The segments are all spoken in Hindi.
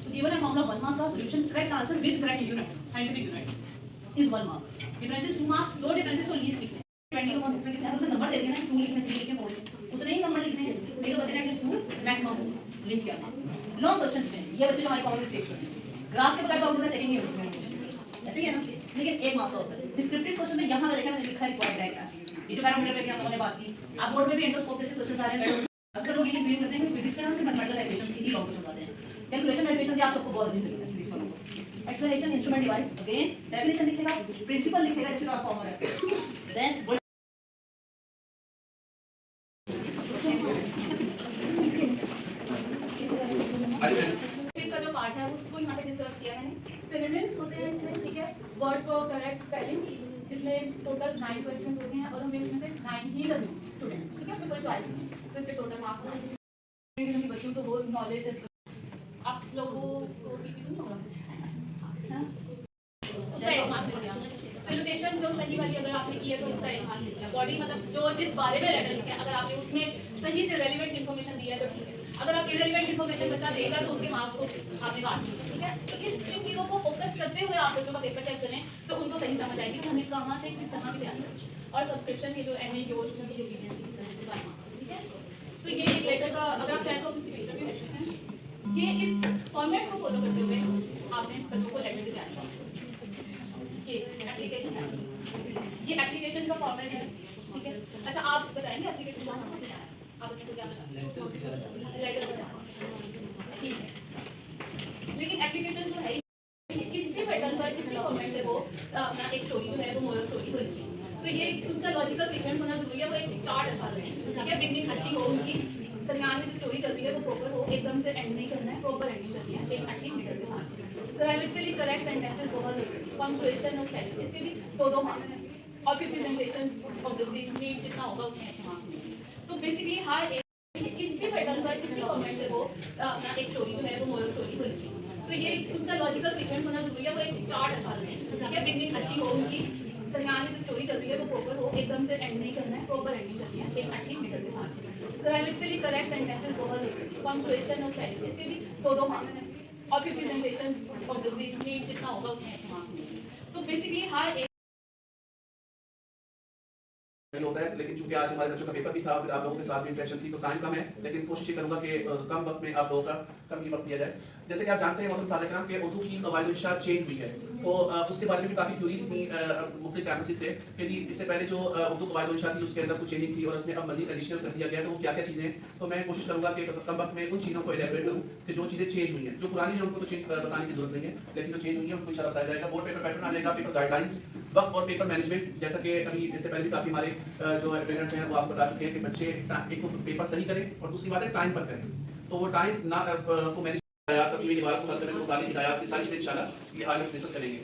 So given a formula 1 mark का solution correct answer with correct unit scientific unit is 1 mark. Differences 2 marks. दो differences को least लिखने depending upon उसमें कितने तो नंबर दे दिए ना 2 लिखने 3 लिखने 4 लिखने उतने ही नंबर लिखने हैं मेरे बच्चे ने एटलीस्ट 2 मैक्सिमम लिख किया लॉन्ग क्वेश्चंस में ये बच्चे हमारे कॉमन मिस्टेक्स करते हैं ग्राफ के बगैर प्रॉब्लम सेटिंग नहीं होती ऐसे ही है ना लेकिन एक मार्क का होता है डिस्क्रिप्टिव क्वेश्चन में यहां पे देखा मैंने लिखा है रिक्वायर्ड डायग्राम ये जो पैरामीटर पे हम लोगों ने बात की आप बोर्ड में भी एंडोस्कोप जैसे क्वेश्चन आ रहे हैं अक्सर लोग ये क्लेम करते हैं कि फिजिक्स के नाम से मैथमेटिकल इक्वेशंस की ही लॉन्ग क्वेश्चन आते हैं कैलकुलेशन इक्वेशंस ये आप सबको बहुत अच्छी तरीके से फिजिक्स वालों को explanation instrument device again definition लिखेगा प्रिंसिपल लिखेगा जैसे ट्रांसफार्मर है देन का जो पार्ट है उसको यहाँ पे डिस्कस किया मैंने सिनोनिम्स होते हैं इसमें ठीक है वर्ड्स फॉर करेक्ट स्पेलिंग जिसमें टोटल 9 क्वेश्चंस होते हैं और हमें इसमें से 9 ही करने हैं स्टूडेंट्स ठीक है उसमें कोई चॉइस नहीं है तो इसके टोटल मार्क्स हैं बच्चों को वो नॉलेज आप लोगों को सीखी तो नहीं होगा उसका एक मार्क मिल गया सैल्यूटेशन जो सही वाली अगर आपने की है तो उसका एक मार्क मिल गया बॉडी मतलब जो जिस बारे में लेटर लिखा है अगर आपने उसमें सही से रेलेवेंट इन्फॉर्मेशन दिया है तो ठीक है अगर आप इरेलेवेंट इन्फॉर्मेशन बच्चा देगा तो उसके मार्क्स को आपने काट दिया ठीक है तो इन चीज़ों को फोकस करते हुए आप बच्चों का पेपर चेक करें तो उनको सही समझ आएगी कि हमें कहाँ से किस तरह की तैयारी करनी और सब्सक्रिप्शन की जो एमए की ओशन की ठीक है तो ये एक लेटर का अगर आप चाहें तो किसी पिक्चर भी देख सकते हैं ये इस फॉर्मेट को फॉलो करते हुए आपने बच्चों को लेटर की तैयारी करनी ये एप्लीकेशन है ये एप्लीकेशन का फॉर्मेट है ठीक है अच्छा आप बताएंगे एप्लीकेशन का फॉर्मेट क्या है आप बच्चों को क्या बताएंगे ठीक है लेकिन एप्लीकेशन जो है किसी पैटर्न पर किसी फॉर्मेट से वो अपना एक स्टोरी जो है वो मोरल स्टोरी बनती है तो ये उसका लॉजिकल सीक्वेंस होना जरूरी है वो एक स्टार्ट अच्छा है ठीक है बिगनिंग अच्छी हो उनकी दरमियान में जो स्टोरी चल रही है वो प्रॉपर हो एकदम से एंड नहीं करना है प्रॉपर एंडिंग करनी है एक अच्छी मिडल के साथ ग्रामेटिकली करेक्ट सेंटेंसेस बहुत जरूरी पंक्चुएशन और स्पेलिंग इसके भी दो मार्क्स हैं और फिर प्रेजेंटेशन ऑब्वियसली नीट जितना होगा उतने अच्छे मार्क्स मिलेंगे तो बेसिकली हर एक किसी पैटर्न पर किसी फॉर्मेट से वो अपना एक स्टोरी जो है वो मोरल स्टोरी बनती है तो ये उसका लॉजिकल सीक्वेंस होना जरूरी है वो एक स्टार्ट अच्छा है ठीक है बिगनिंग अच्छी हो उनकी दरमियान में जो स्टोरी चल रही है वो प्रॉपर हो एकदम से एंड नहीं करना है प्रॉपर एंडिंग करनी है एक अच्छी मिडल के साथ ग्रामेटिकली करेक्ट सेंटेंसेस बहुत जरूरी पंक्चुएशन और स्पेलिंग इसके भी दो मार्क्स हैं और फिर प्रेजेंटेशन ऑब्वियसली नीट जितना होगा उतने अच्छे मार्क्स मिलेंगे तो बेसिकली हर एक होता है लेकिन चूंकि आज हमारे बच्चों का पेपर भी था फिर आप लोगों के साथ भी इंटरेक्शन थी तो टाइम कम है लेकिन कोशिश ये करूंगा कि कम वक्त में आप लोगों का कम ही वक्त दिया जाए जैसे कि आप जानते हैं मोहम्मद सादिक नाम के उर्दू की वायदुलशाह चेंज हुई है तो उसके बारे में भी काफ़ी क्यूरीज थी मुख्तलिफ कैंपसेस से कि इससे पहले जो उर्दू की वायदुलशाह थी उसके अंदर कुछ चेंजिंग थी और उसमें अब मजीद एडिशनल कर दिया गया तो वो क्या क्या चीज़ें हैं तो मैं कोशिश करूंगा कि कम वक्त में उन चीज़ों को एलेबरेट करूँ कि जो चीज़ें चेंज हुई हैं जो पुरानी है उनको तो चेंज बताने की जरूरत नहीं है लेकिन जो चेंज हुई है उनको इंशाल्लाह बताया जाएगा बोर्ड पेपर पैटर्न आ जाएगा पेपर गाइडलाइंस वक्त और पेपर मैनेजमेंट जैसा कि अभी इससे पहले भी काफ़ी हमारे जो ट्रेनर्स हैं वो आपको बता चुके हैं कि बच्चे एक पेपर सही करें और दूसरी बात है टाइम पर करें तो वो टाइम ना को मैनेज तकलीफ की बात को हल करने से मुताबिक हिदायत की सारी चीज़ें इंशाल्लाह ये आगे डिस्कस करेंगे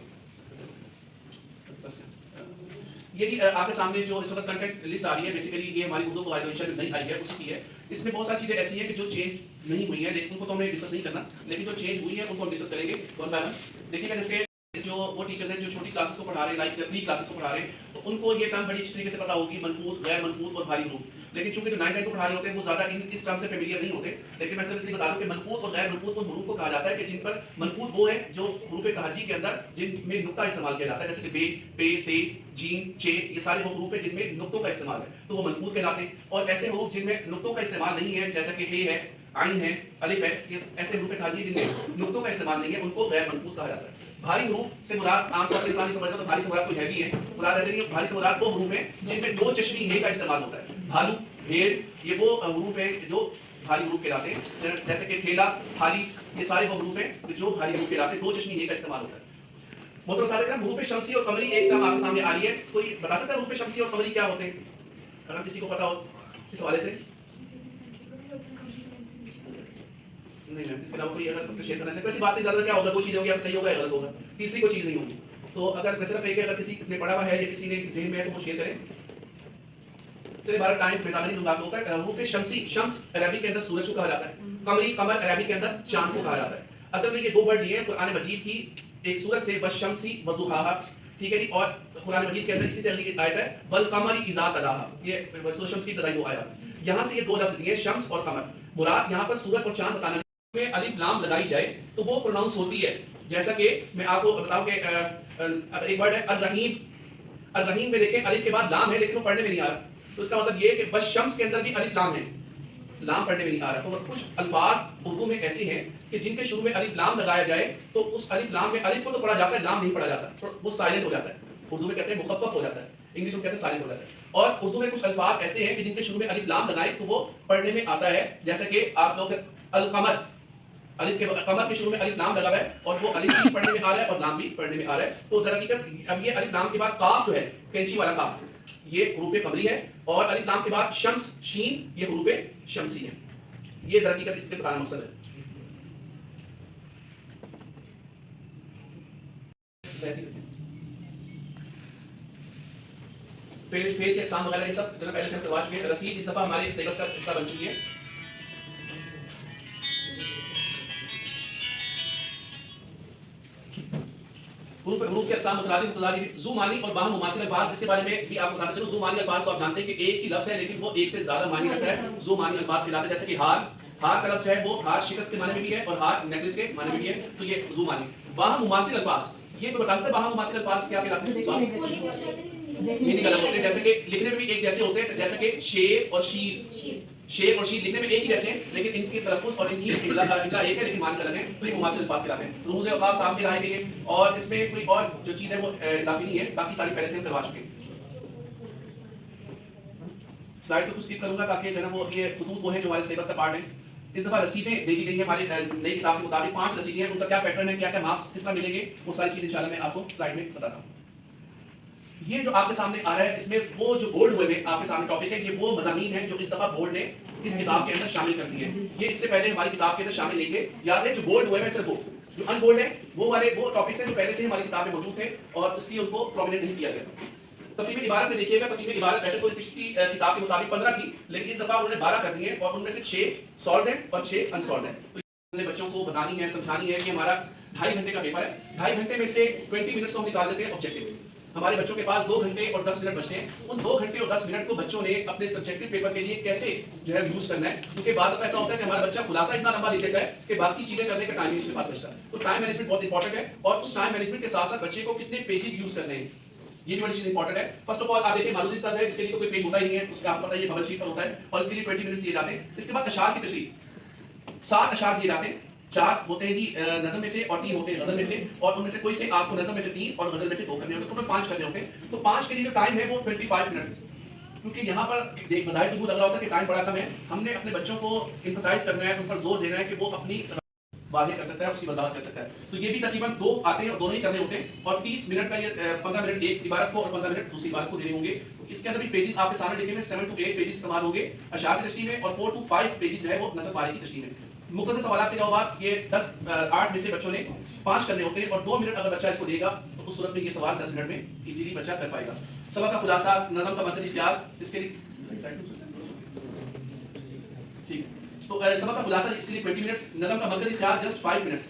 ये आपके सामने जो इस वक्त कंटेंट लिस्ट आ रही है बेसिकली ये हमारी उर्दू वायदुलशाह नहीं आई है उसी की है इसमें बहुत सारी चीज़ें ऐसी हैं कि जो चेंज नहीं हुई है लेकिन उनको तो हमें डिस्कस नहीं करना लेकिन जो चेंज हुई है उनको हम डिस्कस करेंगे वन बाय वन देखिएगा जैसे जो वो टीचर्स हैं जो छोटी क्लासेस को पढ़ा रहे हैं लाइक प्री क्लासेस को पढ़ा रहे हैं तो उनको ये टर्म बड़ी अच्छी तरीके से पता होगी मनकूत गैर मनकूत और भारी हरूफ लेकिन चूंकि जो 9-10 को पढ़ा रहे होते हैं वो ज्यादा इस टर्म से फेमिलियर नहीं होते लेकिन मैं सिर्फ इसलिए बता दूं कि मनकूत और गैर मनकूत उन हरूफ को कहा जाता है कि जिन पर मनकूत वो है जो हरूफ तहजी के अंदर जिनमें नुक्ता इस्तेमाल किया जाता है जैसे कि बे पे ते जीन चे ये सारे वो हरूफ है जिनमें नुक्तों का इस्तेमाल है तो वो मनकूत कहलाते हैं और ऐसे हरूफ जिनमें नुक्तों का इस्तेमाल नहीं है जैसा कि हे है आइन है अलिफ है ये ऐसे हरूफ तहजी जिनमें नुक्तों का इस्तेमाल नहीं है उनको गैर मनकूत कहा जाता है भारी हरूफ से मुराद आमतौर पर इंसान समझता है तो भारी से मुराद कोई हैवी है मुराद ऐसे नहीं है भारी से मुराद वो हरूफ है जिनमें दो चश्मी हे का इस्तेमाल होता है भालू भेड़ ये वो हरूफ है जो भारी हरूफ कहलाते हैं जैसे कि ठेला थाली ये सारे वो हरूफ हैं जो भारी हरूफ कहलाते हैं दो चश्मी हे का इस्तेमाल होता है मोहतरम सादिक नाम हरूफ शमसी और कमरी एक टर्म आपके सामने आ रही है कोई बता सकता है हरूफ शमसी और कमरी क्या होते हैं अगर किसी को पता हो इस हवाले से नहीं मैम इसके अलावा कोई अगर शेयर करना चाहिए वैसी बात नहीं ज़्यादा क्या होगा दो चीज़ होगी सही होगा या गलत होगा तीसरी कोई चीज़ नहीं होगी तो अगर सिर्फ एक अगर किसी ने पढ़ा हुआ है या किसी ने ज़हन में है तो वो शेयर करें चलिए बारह टाइम पे ज़्यादा नहीं लूँगा आप लोगों का हरूफ शमसी शम्स अरबी के अंदर सूरज को कहा जाता है कमरी कमर अरबी के अंदर चांद को कहा जाता है असल में ये दो वर्ड लिए कुरान मजीद की एक सूरज से बशमसी वज़ुहाहा ठीक है जी और कुरान मजीद के अंदर इसी से अगली आयत है वल कमरी इज़ा तलाहा ये सूरज शम्स की तदाई वो आयत यहाँ से ये दो लफ्ज़ दिए शम्स और कमर मुराद यहाँ पर सूरज और चांद बताना में अलिफ लाम लगाई जाए तो वो प्रोनाउंस होती है। जैसा कि मैं आपको बताऊं कि एक वर्ड है अर्रहीम। अर्रहीम में देखें अलिफ के बाद लाम है लेकिन वो पढ़ने में नहीं आ रहा, तो इसका मतलब ये है कि बस शम्स के अंदर भी अलिफ लाम है, लाम पढ़ने में नहीं आ रहा। तो कुछ अल्फाज उर्दू में ऐसे हैं कि जिनके शुरू में अलिफ लाम लगाया जाए तो उस अलिफ लाम में अलिफ को तो पढ़ा जाता है, लाम नहीं पढ़ा जाता, तो वो साइलेंट हो जाता है। उर्दू में कहते हैं मुखफ़फ़ हो जाता है, इंग्लिश में कहते हैं साइलेंट हो जाता है। और उर्दू में कुछ अल्फाज ऐसे हैं कि जिनके शुरू में अलिफ लाम लगाए तो वो पढ़ने में आता है। जैसे कि आप लोग अल-कमर, अलिफ के कमर के शुरू में अलिफ लाम लगा हुआ है और वो अलिफ भी पढ़ने में आ रहा है और लाम भी पढ़ने में आ रहा है। तो दरअसल अब ये अलिफ लाम के बाद काफ जो है, कैंची वाला काफ, ये हुरूफ कमरी है, और अलिफ लाम के बाद शम्स शीन, ये हुरूफ शम्सी है। ये दरअसल इससे बताना मकसद है। फेल के एग्जाम वगैरह ये सब जो पहले से हम करवा चुके हैं। रसीद इस दफा हमारे सिलेबस का हिस्सा बन चुकी है। हुरूफ के अक़साम मुतरादिफ मुतज़ादिफ, ज़ू मानी और बाहम मुमासिल अल्फाज, इसके बारे में भी आपको बताना चलूं। ज़ू मानी अल्फाज को आप जानते हैं कि एक ही लफ्ज़ है लेकिन वो एक से ज्यादा मानी रखता है। ज़ू मानी अल्फाज कहलाते हैं। जैसे कि हार, हार का लफ्ज़ है वो हार शिकस्त के माने में भी है और हार नेकलेस के माने में भी है, तो ये ज़ू मानी। बाहम मुमासिल अल्फाज, ये तो बता सकते हैं बाहम मुमासिल अल्फाज क्या कहलाते हैं? मीनिंग अलग होते हैं। जैसे कि लिखने में भी एक जैसे होते हैं, जैसे कि शेर और शीर, शेर और शीर लिखने में एक ही जैसे हैं लेकिन इनकी तलफ़्फ़ुज़ और इनकी इमला एक है लेकिन मानी अलग है, तो ये मुमासिल अल्फाज कहलाते हैं। तो मुझे औक़ाफ़ साहब की राय के लिए, और इसमें कोई और जो चीज़ है वो इजाफी नहीं है, बाकी सारी पहले से हम करवा चुके हैं। स्लाइड को कुछ स्किप करूंगा ताकि जो है वो ये खुतूत वो है जो हमारे सिलेबस का पार्ट है। इस दफा रसीदें दे दी गई है हमारी नई किताब के मुताबिक। 5 रसीदें हैं, उनका क्या पैटर्न है, क्या क्या मार्क्स किस तरह मिलेंगे, वो सारी चीज़ इंशाल्लाह मैं आपको स्लाइड में बताता हूँ। ये जो आपके सामने आ रहा है, इसमें वो जो बोर्ड हुए में आपके सामने टॉपिक है, ये वो मज़ामीन है जो इस दफा बोर्ड ने इस किताब के अंदर शामिल कर दिए हैं। ये इससे पहले हमारी किताब के अंदर शामिल नहीं थे। याद है जो बोर्ड हुए में सिर्फ वो, जो अनबोर्ड है वो वाले वो टॉपिक्स हैं जो पहले से हमारी किताब में मौजूद थे और इसलिए उनको प्रोमिनेंट नहीं किया गया। तफसील इबारत में देखिएगा, तफसील इबारत वैसे कोई पिछली किताब के मुताबिक 15 थी लेकिन इस दफा उन्होंने 12 कर दी है और उनमें से 6 सॉल्व है और 6 अनसॉल्व है। तो बच्चों को बतानी है, समझानी है कि हमारा 2.5 घंटे का पेपर है, 2.5 घंटे में से 20 मिनट्स हम निकाल देते हैं ऑब्जेक्टिव। हमारे बच्चों के पास 2 घंटे और 10 मिनट बचते हैं। उन 2 घंटे और 10 मिनट को बच्चों ने अपने सब्जेक्टिव पेपर के लिए कैसे जो है यूज करना है, क्योंकि बाद में ऐसा होता है कि हमारा बच्चा खुलासा इतना लंबा लिख देता है कि बाकी चीजें करने का टाइम ही उसके पास बचता है। तो टाइम मैनेजमेंट बहुत इंपॉर्टेंट है और उस टाइम मैनेजमेंट के साथ साथ बच्चे को कितने पेजेस यूज करने हैं ये भी बड़ी चीज इंपॉर्टेंट है। फर्स्ट ऑफ ऑल आप देखिए मालूम है, इसके लिए तो कोई पेज होता ही नहीं है, उसका आपको पता है ये बबल शीट पर होता है और इसके लिए 20 मिनट्स दिए जाते हैं। इसके बाद अशार की तशरीह, 7 अशार दिए जाते हैं, 4 होते हैं जी नज़म में से और 3 होते हैं गज़ल में से, और उनमें से कोई से आपको नज़म में से 3 और गज़ल में से 2 करने होते हैं, टोटल 5 करने होते हैं। तो 5 के लिए जो टाइम है वो 25 मिनट, क्योंकि यहाँ पर देख बजाय तो लग रहा होता है कि टाइम बड़ा कम है। हमने अपने बच्चों को एम्फसाइज करना है, उन पर जोर देना है कि वो अपनी वाज़ेह कर सकता है, उसकी वजाहत कर सकता है। तो ये भी तकरीबन 2 आते हैं और दोनों ही करने होते हैं और 30 मिनट का ये 15 मिनट एक इबारत को और 15 मिनट दूसरी इबारत को देने होंगे। इसके अंदर भी पेजेस आपके सामने लिखे हुए 7 to 8 पेजेस इस्तेमाल होंगे अशार की तशरीह में और 4 to 5 पेजेस जो है वो नज़म पारी की तशरीह में। मुख्तसर सवालात के जवाब ये 8 में से बच्चों ने 5 करने होते हैं और 2 मिनट अगर बच्चा इसको देगा तो उस सूरत में ये सवाल 10 मिनट में इजीली बच्चा कर पाएगा। सबक का खुलासा, नज़म का मरकज़ी ख्याल, इसके लिए ठीक, तो सबक का खुलासा इसके लिए 20 मिनट्स, नज़म का मरकज़ी ख्याल जस्ट 5 मिनट्स।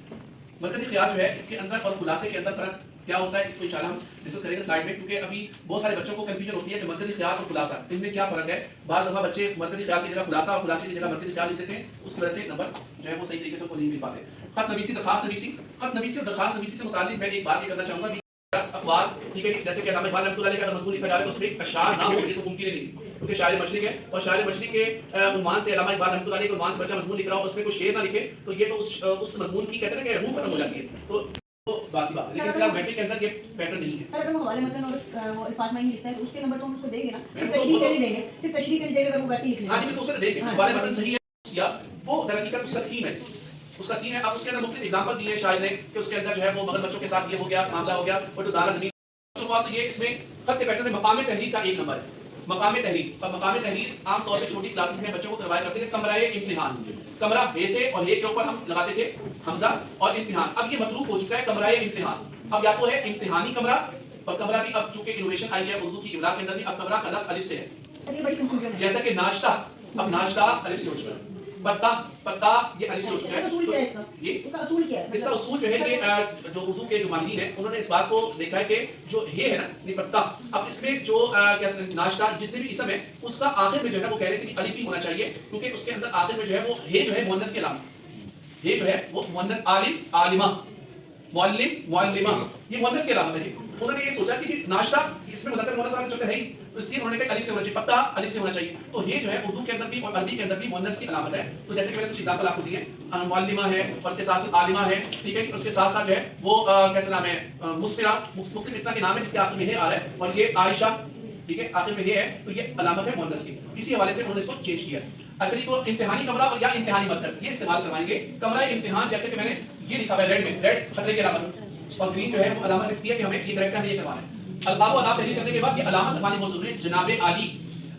मरकज़ी ख्याल जो है इसके अंदर और खुलासे के अंदर फ़र्क क्या होता है, इसको इंशाल्लाह हम डिस्कस करेंगे स्लाइड में, क्योंकि अभी बहुत सारे बच्चों को कंफ्यूजन होती है कि मरकज़ी ख्याल और खुलासा इनमें क्या फ़र्क है। बार दफ़ा बच्चे मरकज़ी ख्याल की जगह खुलासा और खुलासे की जगह मरकज़ी ख्याल लिख देते हैं, उसकी वजह से नंबर जो है वो सही तरीके से नहीं मिल पाते। खत नवीसी, दरखास्त नवीसी, खत नवीसी और दरखास्त नवीसी से मुताल्लिक़ मैं एक बात ये करना चाहूँगा, अखबार ठीक है, जैसे कि अल्लामा इक़बाल रहमतुल्लाह अलैह का मज़मून लिखा जा रहा है तो उसमें अशार ना हो ये तो मुमकिन नहीं, क्योंकि शायर मशरिक़ है और शायर मशरिक़ के उन्वान से अल्लामा इक़बाल रहमतुल्लाह अलैह के उन्वान से बच्चा मज़मून लिख रहा हो और उसमें कोई शेर ना लिखे तो ये तो उस मज़मून की कहते हैं ना कि रूह खत्म हो जाती है। तो बाकी बात, लेकिन फिलहाल मैट्रिक के अंदर ये पैटर्न नहीं है। सर अगर वो हवाले मतन और वो अल्फाज में लिखता है तो उसके नंबर तो हम उसको देंगे ना, सिर्फ तशरीह के लिए देंगे, सिर्फ तशरीह के लिए देंगे अगर वो वैसे ही लिख ले। हां जी, बिल्कुल उससे देंगे, हवाले मतन सही है या वो दरअसल उसका थीम है, उसका थीम है। अब उसके अंदर मुख्तलिफ एग्जांपल दिए हैं शायर ने कि उसके अंदर जो है वो मगर बच्चों के साथ ये हो गया, मामला हो गया, और जो दारा ज़मीन तो ये इसमें खत के पैटर्न में मकाम तहरीर का 1 नंबर है। मकाम तहरीर, और मकाम तहरीर आम तौर पे छोटी क्लासेस में बच्चों को करवाया करते थे कमराए इम्तिहान, कमरा बे से और ये के ऊपर हम लगाते थे हमजा और इम्तिहान। अब ये मतरूक हो चुका है कमराए इम्तिहान, अब या तो है इम्तिहानी कमरा, और कमरा भी अब चूंकि इनोवेशन आई है उर्दू की इमला के अंदर भी, अब कमरा का लफ्ज़ अलिफ से है। सर ये बड़ी कंफ्यूजन है, जैसा कि नाश्ता, अब नाश्ता अलिफ से हो चुका है, पत्ता पत्ता ये अलिफ से हो चुका है। असूल क्या है इसका? ये इसका असूल क्या है? इसका उसूल जो है कि जो उर्दू के जो माहिरीन हैं उन्होंने इस बात को देखा है कि जो ये है ना निपत्ता, अब इसमें जो क्या नाश्ता जितने भी इसम है उसका आखिर में जो है वो कह रहे थे कि अलिफ ही होना चाहिए, क्योंकि उसके अंदर आखिर में जो है वो हे जो है मुअन्नस के अलावा ये जो है वो मुअन्नस आलिम आलिमा मुअल्लिम मुअल्लिमा ये मुअन्नस की अलामत है। उन्होंने ये सोचा कि नाश्ता इसमें मुज़क्कर मुअन्नस वाला जो है ही, तो इसलिए उन्होंने कहा अलिफ से होना चाहिए, पत्ता अलिफ से होना चाहिए। तो ये जो है उर्दू के अंदर भी और अरबी के अंदर भी मुअन्नस की अलामत है। तो जैसे कि मैंने कुछ एग्जांपल आपको दिए, मुअल्लिमा है और उसके साथ साथ आलिमा है, ठीक है, उसके साथ साथ जो है वो कैसा नाम है मुस्फिरा, मुख्तलिफ इस तरह के नाम है जिसके आखिर में है आ रहा है, और ये आयशा, ठीक है, आखिर में ये है, तो ये अलामत है मुअन्नस की। इसी हवाले से उन्होंने इसको चेंज किया। अच्छा तो इम्तिहानी कमरा और या इम्तिहानी मरकज ये इस्तेमाल करवाएंगे। कमरा इम्तिहान जैसे कि मैंने ये लिखा है रेड में, रेड खतरे की अलामत, और ग्रीन जो है वो अलामत इसकी है कि हमें ये करेक्ट हमें ये करवाना है। अल्फाज और अलाम तहरीर करने के बाद ये अलामत लगानी बहुत जरूरी है। जनाब आली,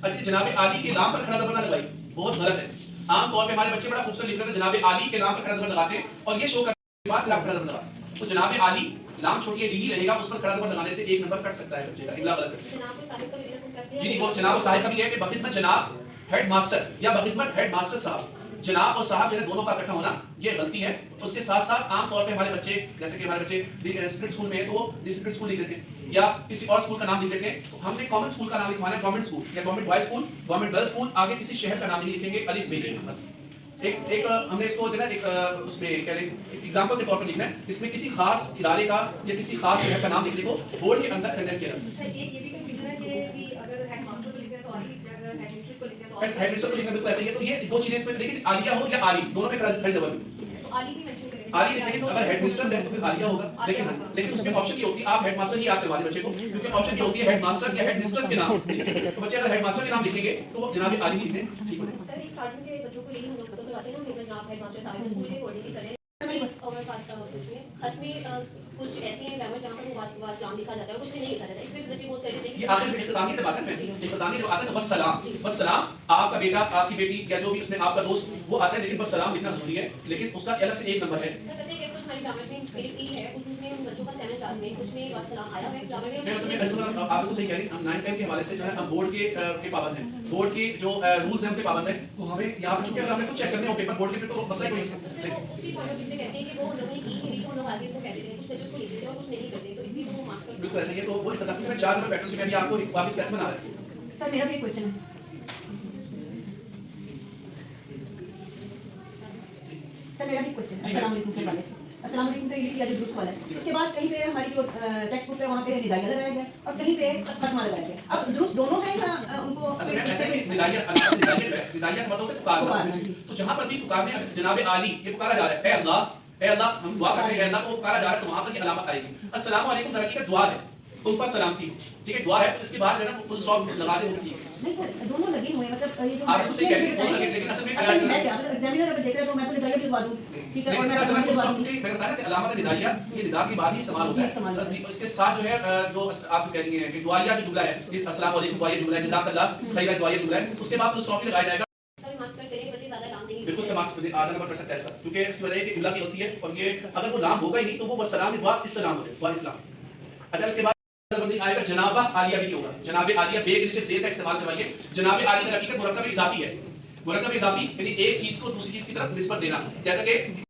अच्छा जनाब आली के नाम पर खड़ा दबा लगाई, बहुत गलत है। आम तौर पे हमारे बच्चे बड़ा खूबसूरत लिख रहे हैं जनाब आली के नाम पर खड़ा दबा लगाते हैं और ये शो करने के बाद खड़ा दबा लगा। तो जनाब आली नाम छोड़िए ली रहेगा, उस पर खड़ा दबा लगाने से एक नंबर कट सकता है बच्चे का, इगला गलत है। जी वो जनाब साहिब का भी है कि बखिदमत जनाब हेड मास्टर या बखिदमत हेड मास्टर साहब, जनाब और साहब जो है दोनों का इकट्ठा होना ये गलती है। उसके साथ साथ आम तौर पे हमारे बच्चे जैसे कि हमारे बच्चे स्प्लिट स्कूल में है तो वो स्प्लिट स्कूल लिख देते हैं या किसी और स्कूल का नाम लिख देते हैं। तो हमने कॉमन स्कूल का नाम लिखवाना है, गवर्नमेंट स्कूल या government boys school, government girls school, आगे किसी शहर का नाम नहीं लिखेंगे, अलिफ बे लिखेंगे बस। एक हमने इसको जो है एक उसमें कह रहे एग्जांपल के तौर पर लिखना है, इसमें किसी खास इदारे का या किसी खास शहर का नाम लिखने को बोर्ड के अंदर कंडेम किया जाता है। ये भी कंफ्यूजन है कि अगर हेडमास्टर को लिख रहे हैं तो आली लिख रहे हैं, अगर हेडमिस्ट्रेस को लिख रहे हैं तो आली। हेडमिस्ट्रेस को लिखना बिल्कुल ऐसे ही है। तो ये दो चीजें इसमें, लेकिन आलिया हो या आली दोनों में खड़ा डबल, तो आली भी मेंशन करेंगे। आली लिखेंगे। अगर हेडमिस्ट्रेस है तो फिर आलिया होगा, लेकिन उसमें ऑप्शन ये होती है आप हेडमास्टर ही याद करवा दें बच्चे को, क्योंकि ऑप्शन ये होती है हेडमास्टर या हेडमिस्ट्रेस के नाम। तो बच्चे अगर हेडमास्टर के नाम लिखेंगे तो वो जनाब आली ही लिखें, ठीक है। सर एक स्टार्टिंग से बच्चों को यही हम लोग तो करवाते हैं ना कि जनाब हेडमास्टर साहब स्कूल के कोऑर्डिनेटर करें। और बात खत में कुछ ऐसी हैं ग्रामर जहाँ पर वास नाम लिखा जाता है, कुछ में नहीं लिखा जाता है। इसमें भी बच्चे बहुत कर लेते हैं ये आखिर में इख्तितामी की बात है, इख्तितामी जो आता है बस सलाम, बस सलाम आपका बेटा आपकी बेटी या जो भी उसमें आपका दोस्त वो आता है, लेकिन बस सलाम लिखना जरूरी है, लेकिन उसका अलग से एक नंबर है। सर पता है कि कुछ हमारी ग्रामर में स्पिरिट है, उसमें उन बच्चों का 7th क्लास में कुछ में वास सलाम आया है ग्रामर में। मैं आपको सही कह रही हूं, हम 9 10 के हवाले से जो है हम बोर्ड के पाबंद हैं, बोर्ड के जो रूल्स हैं उनके पाबंद हैं। तो हमें यहां पे चूंकि अगर हमने कुछ चेक करने हो पेपर बोर्ड के पे तो मसला कोई नहीं। उसी पॉइंट ऑफ व्यू से कहते हैं कि वो लोगों ने की नहीं, तो लोग आगे इसको कह देते हैं, कुछ बच्चों को लिख देते हैं और कुछ नहीं करते, तो इसलिए तो वो मार्क्स बिल्कुल ऐसे ही है। तो वो इख्तितामी में 4 नंबर पैटर्न जो मैं आपको वापस कैसे बना रहा है। सर मेरा भी एक क्वेश्चन है। सर मेरा भी क्वेश्चन है अस्सलाम वालेकुम के हवाले से। अस्सलाम वालेकुम तो ये लिखा जो दुरुस्त वाला है, उसके बाद कहीं पे हमारी जो टेक्स्ट बुक है वहाँ पे निदाइया लगाया गया और कहीं पे खत्मा लगाया गया। अब दुरुस्त दोनों है या उनको ऐसे में निदाइया का मतलब है पुकारना। तो जहां पर भी पुकारने जनाब आली ये पुकारा जा रहा है, ए अल्लाह हम दुआ करते हैं, ए अल्लाह को पुकारा जा रहा है, तो वहां पर ये अलामत आएगी। अस्सलाम वालेकुम तरक्की का दुआ है, तुम पर सलामती, ठीक है, दुआ है, तो इसके बाद जो है ना फुल स्टॉप लगा दे, वो ठीक है। नहीं सर दोनों लगे हुए हैं, मतलब ये जो आप तो सही कह रही हैं, लेकिन असल में मैं क्या मतलब एग्जामिनर अगर देख रहा है तो मैं तो निदाइया लिखवा दूं, ठीक है, और मैं मैंने लिखवा दूं। बताया ना कि अलामत निदाइया ये निदा के बाद ही इस्तेमाल होता है। बस इसके साथ जो है जो आप कह रही हैं कि दुआया जो जुमला है, अस्सलाम वालेकुम दुआया जुमला है, जज़ाकल्लाह खैर दुआया जुमला है, उसके बाद फुल स्टॉप लगाया जाएगा। बिल्कुल से मार्क्स आधा नंबर कर सकता है सर, क्योंकि इसकी वजह है कि इमला की होती है और ये अगर वो नाम होगा ही नहीं तो वो बस सलाम के बाद इस्लाम हो जाए, इस्लाम। अच्छा इसके बाद आएगा जनाबा आलिया भी होगा, जनाब आलिया बे के नीचे जेर का इस्तेमाल करवाइए। जनाब आली हकीकत मुरक्कब इजाफी है, मुरक्कब इजाफी यानी एक चीज को दूसरी चीज की तरफ निस्बत देना, जैसा कि